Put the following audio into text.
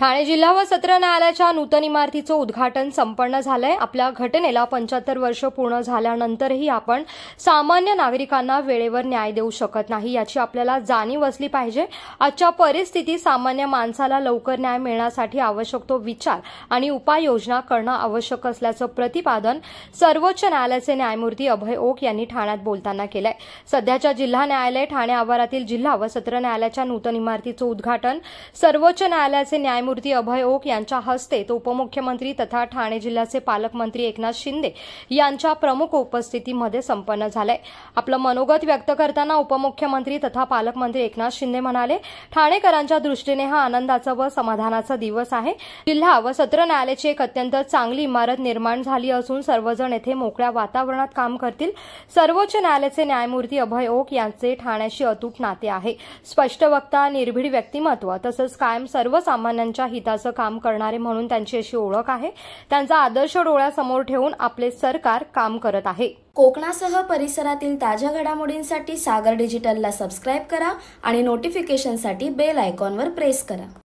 ठाणे जिल्हा व सत्र न्यायालयाच्या नूतन इमारतीचं उद्घाटन संपन्न झालंय। आपल्या घटनेला 75 वर्ष पूर्ण झाल्यानंतरही आपण सामान्य नागरिकांना वेळेवर न्याय देऊ शकत नाही याची आपल्याला जाणीव असली पाहिजे। आजच्या परिस्थितीत सामान्य माणसाला लवकर न्याय मिळण्यासाठी आवश्यक तो विचार आणि उपाययोजना करणं आवश्यक असल्याचं प्रतिपादन सर्वोच्च न्यायालयाचे न्यायमूर्ती अभय ओक यांनी ठाण्यात बोलताना केलंय। सध्याच्या जिल्हा न्यायालय ठाणे आवारातील जिल्हा व सत्र न्यायालयाच्या नूतन इमारतीचं उद्घाटन सर्वोच्च न्यायालयाचे न्यायमूर्ती अभय ओक यांच्या हस्ते तो उपमुख्यमंत्री तथा ठाणे जिल्ह्याचे पालकमंत्री एकनाथ शिंदे यांच्या प्रमुख उपस्थितीमध्ये संपन्न झालंय। आपलं मनोगत व्यक्त करताना उपमुख्यमंत्री तथा पालकमंत्री एकनाथ शिंदे म्हणाले, ठाणेकरांच्या दृष्टीने हा आनंदाचा व समाधानाचा दिवस आहे। जिल्हा व सत्र न्यायालयाची एक अत्यंत चांगली इमारत निर्माण झाली असून सर्वजण येथे मोकळ्या वातावरणात काम करतील। सर्वोच्च न्यायालयाचे न्यायमूर्ती अभय ओक यांचे ठाण्याशी अतूट नाते आहे। स्पष्ट वक्ता, निर्भीड व्यक्तिमत्व तसंच कायम सर्वसामान्यांच्या हिताचं काम करणारे म्हणून त्यांची अशी ओळख आहे। त्यांचा आदर्श डोळ्यासमोर ठेवून आपले सरकार काम करत आहे। कोकणासह परिसरातील ताज्या घडामोडींसाठी सागर डिजिटलला सबस्क्राइब करा आणि नोटिफिकेशनसाठी बेल आयकॉनवर प्रेस करा।